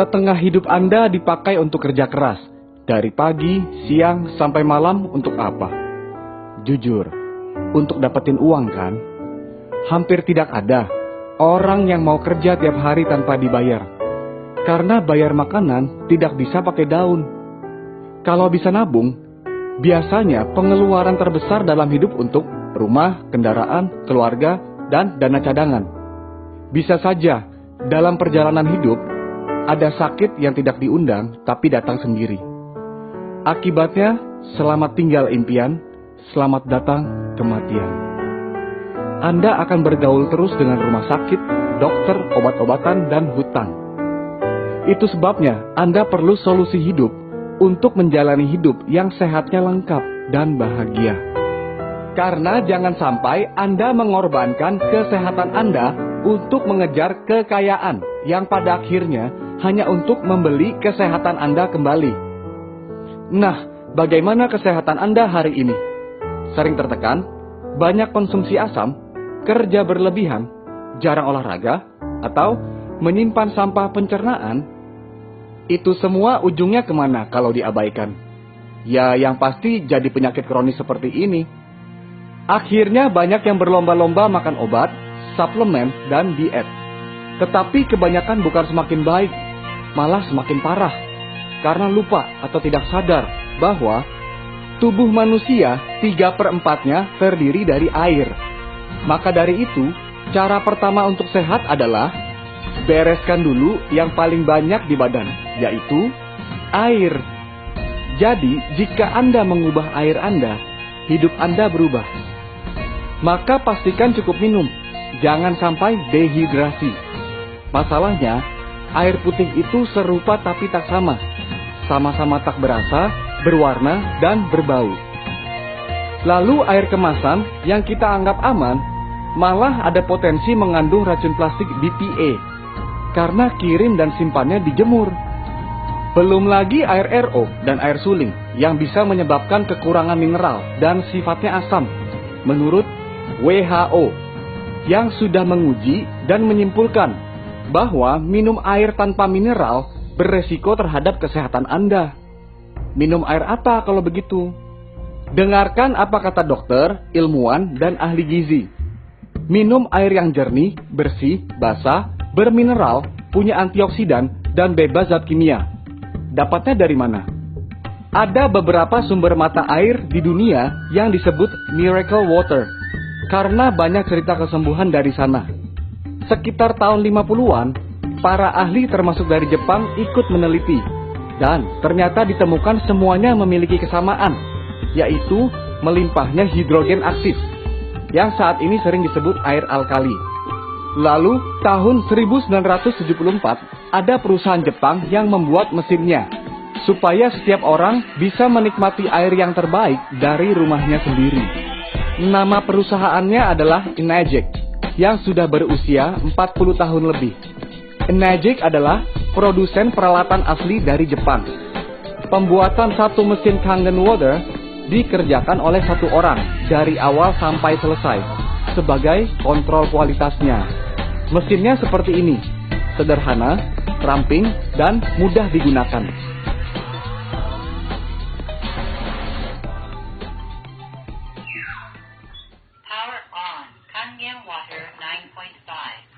Setengah hidup Anda dipakai untuk kerja keras. Dari pagi, siang, sampai malam untuk apa? Jujur, untuk dapetin uang kan? Hampir tidak ada orang yang mau kerja tiap hari tanpa dibayar. Karena bayar makanan tidak bisa pakai daun. Kalau bisa nabung, biasanya pengeluaran terbesar dalam hidup untuk rumah, kendaraan, keluarga, dan dana cadangan. Bisa saja dalam perjalanan hidup ada sakit yang tidak diundang tapi datang sendiri. Akibatnya, selamat tinggal impian, selamat datang kematian. Anda akan bergaul terus dengan rumah sakit, dokter, obat-obatan, dan hutang. Itu sebabnya Anda perlu solusi hidup untuk menjalani hidup yang sehatnya lengkap dan bahagia. Karena jangan sampai Anda mengorbankan kesehatan Anda untuk mengejar kekayaan yang pada akhirnya hanya untuk membeli kesehatan Anda kembali. Nah, bagaimana kesehatan Anda hari ini? Sering tertekan, banyak konsumsi asam, kerja berlebihan, jarang olahraga, atau menyimpan sampah pencernaan? Itu semua ujungnya kemana kalau diabaikan? Ya, yang pasti jadi penyakit kronis seperti ini. Akhirnya banyak yang berlomba-lomba makan obat, suplemen, dan diet. Tetapi kebanyakan bukan semakin baik, malah semakin parah. Karena lupa atau tidak sadar bahwa tubuh manusia 3/4-nya terdiri dari air. Maka dari itu, cara pertama untuk sehat adalah bereskan dulu yang paling banyak di badan, yaitu air. Jadi, jika Anda mengubah air Anda, hidup Anda berubah. Maka pastikan cukup minum, jangan sampai dehidrasi. Masalahnya, air putih itu serupa tapi tak sama. Sama-sama tak berasa, berwarna, dan berbau. Lalu air kemasan yang kita anggap aman, malah ada potensi mengandung racun plastik BPA. Karena kirim dan simpannya dijemur. Belum lagi air RO dan air suling yang bisa menyebabkan kekurangan mineral dan sifatnya asam. Menurut WHO, yang sudah menguji dan menyimpulkan bahwa minum air tanpa mineral beresiko terhadap kesehatan Anda. Minum air apa kalau begitu? Dengarkan apa kata dokter, ilmuwan, dan ahli gizi. Minum air yang jernih, bersih, basah, bermineral, punya antioksidan, dan bebas zat kimia. Dapatnya dari mana? Ada beberapa sumber mata air di dunia yang disebut miracle water, karena banyak cerita kesembuhan dari sana. Sekitar tahun 50-an, para ahli termasuk dari Jepang ikut meneliti, dan ternyata ditemukan semuanya memiliki kesamaan, yaitu melimpahnya hidrogen aktif, yang saat ini sering disebut air alkali. Lalu, tahun 1974, ada perusahaan Jepang yang membuat mesinnya, supaya setiap orang bisa menikmati air yang terbaik dari rumahnya sendiri. Nama perusahaannya adalah Enagic, yang sudah berusia 40 tahun lebih. Enagic adalah produsen peralatan asli dari Jepang. Pembuatan satu mesin Kangen Water dikerjakan oleh satu orang dari awal sampai selesai sebagai kontrol kualitasnya. Mesinnya seperti ini, sederhana, ramping, dan mudah digunakan. Power on, Kangen Water 9.5.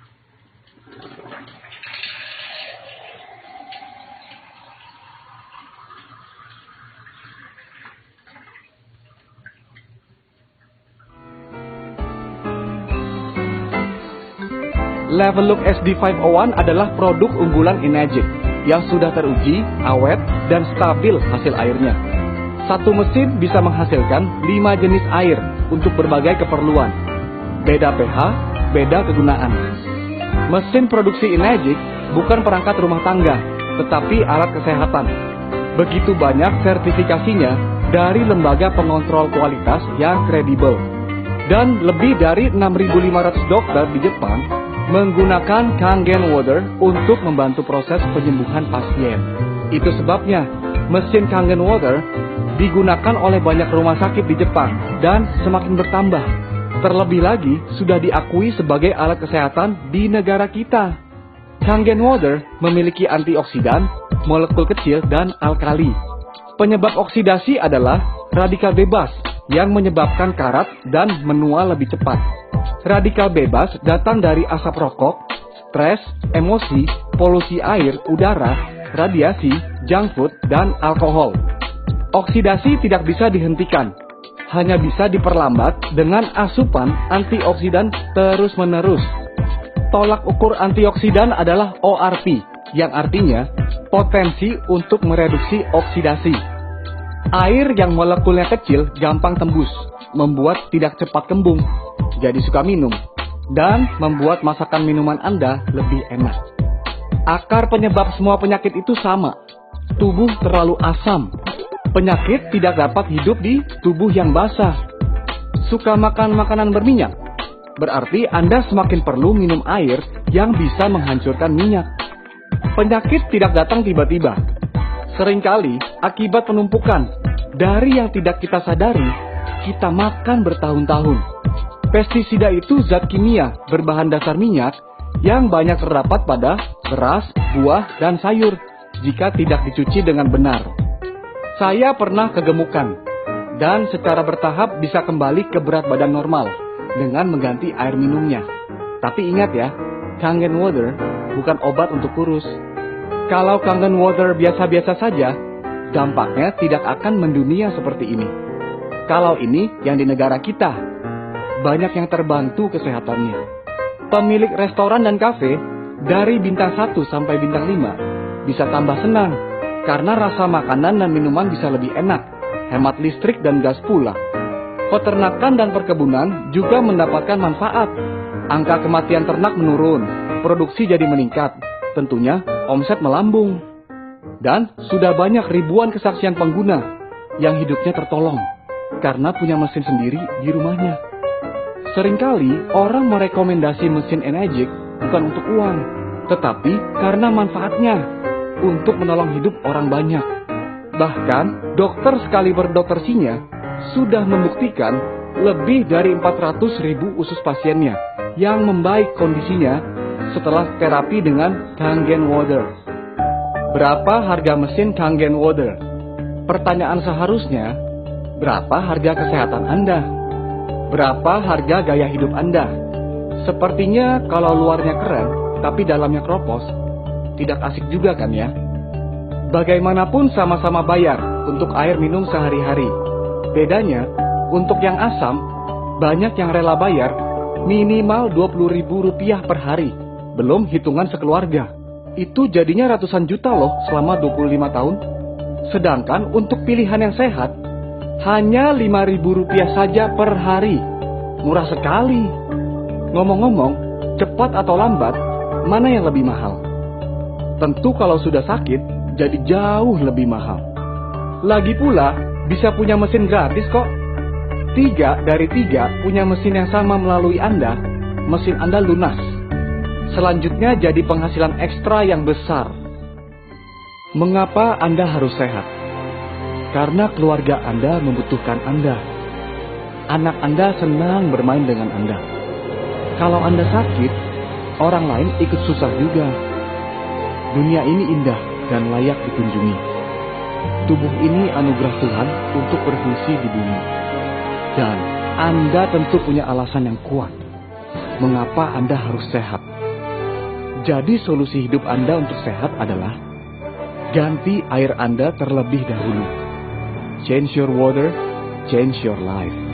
Level Look SD501 adalah produk unggulan Enagic yang sudah teruji, awet, dan stabil hasil airnya. Satu mesin bisa menghasilkan 5 jenis air untuk berbagai keperluan. Beda pH, beda kegunaan. Mesin produksi Enagic bukan perangkat rumah tangga, tetapi alat kesehatan. Begitu banyak sertifikasinya dari lembaga pengontrol kualitas yang kredibel. Dan lebih dari 6.500 dokter di Jepang menggunakan Kangen Water untuk membantu proses penyembuhan pasien. Itu sebabnya mesin Kangen Water digunakan oleh banyak rumah sakit di Jepang dan semakin bertambah. Terlebih lagi sudah diakui sebagai alat kesehatan di negara kita. Kangen water memiliki antioksidan, molekul kecil, dan alkali. Penyebab oksidasi adalah radikal bebas yang menyebabkan karat dan menua lebih cepat. Radikal bebas datang dari asap rokok, stres, emosi, polusi air, udara, radiasi, junk food, dan alkohol. Oksidasi tidak bisa dihentikan, hanya bisa diperlambat dengan asupan antioksidan terus-menerus. Tolak ukur antioksidan adalah ORP, yang artinya potensi untuk mereduksi oksidasi. Air yang molekulnya kecil gampang tembus, membuat tidak cepat kembung, jadi suka minum, dan membuat masakan minuman Anda lebih enak. Akar penyebab semua penyakit itu sama, tubuh terlalu asam. Penyakit tidak dapat hidup di tubuh yang basah. Suka makan makanan berminyak? Berarti Anda semakin perlu minum air yang bisa menghancurkan minyak. Penyakit tidak datang tiba-tiba. Seringkali akibat penumpukan dari yang tidak kita sadari, kita makan bertahun-tahun. Pestisida itu zat kimia berbahan dasar minyak yang banyak terdapat pada beras, buah, dan sayur jika tidak dicuci dengan benar. Saya pernah kegemukan dan secara bertahap bisa kembali ke berat badan normal dengan mengganti air minumnya. Tapi ingat ya, Kangen water bukan obat untuk kurus. Kalau Kangen water biasa-biasa saja, dampaknya tidak akan mendunia seperti ini. Kalau ini yang di negara kita, banyak yang terbantu kesehatannya. Pemilik restoran dan kafe dari bintang 1 sampai bintang 5 bisa tambah senang karena rasa makanan dan minuman bisa lebih enak, hemat listrik dan gas pula. Peternakan dan perkebunan juga mendapatkan manfaat. Angka kematian ternak menurun, produksi jadi meningkat, tentunya omset melambung. Dan sudah banyak ribuan kesaksian pengguna yang hidupnya tertolong karena punya mesin sendiri di rumahnya. Seringkali orang merekomendasi mesin Enegic bukan untuk uang, tetapi karena manfaatnya untuk menolong hidup orang banyak. Bahkan dokter sekali berdoktersinya sudah membuktikan lebih dari 400.000 usus pasiennya yang membaik kondisinya setelah terapi dengan Kangen water. Berapa harga mesin Kangen water? Pertanyaan seharusnya, berapa harga kesehatan Anda? Berapa harga gaya hidup Anda? Sepertinya kalau luarnya keren, tapi dalamnya kropos, tidak asik juga kan ya? Bagaimanapun sama-sama bayar untuk air minum sehari-hari. Bedanya, untuk yang asam, banyak yang rela bayar minimal Rp20.000 per hari, belum hitungan sekeluarga. Itu jadinya ratusan juta loh selama 25 tahun. Sedangkan untuk pilihan yang sehat, hanya Rp5.000 saja per hari. Murah sekali. Ngomong-ngomong, cepat atau lambat, mana yang lebih mahal? Tentu kalau sudah sakit, jadi jauh lebih mahal. Lagi pula, bisa punya mesin gratis kok. 3 dari 3 punya mesin yang sama melalui Anda, mesin Anda lunas. Selanjutnya jadi penghasilan ekstra yang besar. Mengapa Anda harus sehat? Karena keluarga Anda membutuhkan Anda. Anak Anda senang bermain dengan Anda. Kalau Anda sakit, orang lain ikut susah juga. Dunia ini indah dan layak dikunjungi. Tubuh ini anugerah Tuhan untuk berfungsi di bumi. Dan Anda tentu punya alasan yang kuat mengapa Anda harus sehat. Jadi solusi hidup Anda untuk sehat adalah ganti air Anda terlebih dahulu. Change your water, change your life.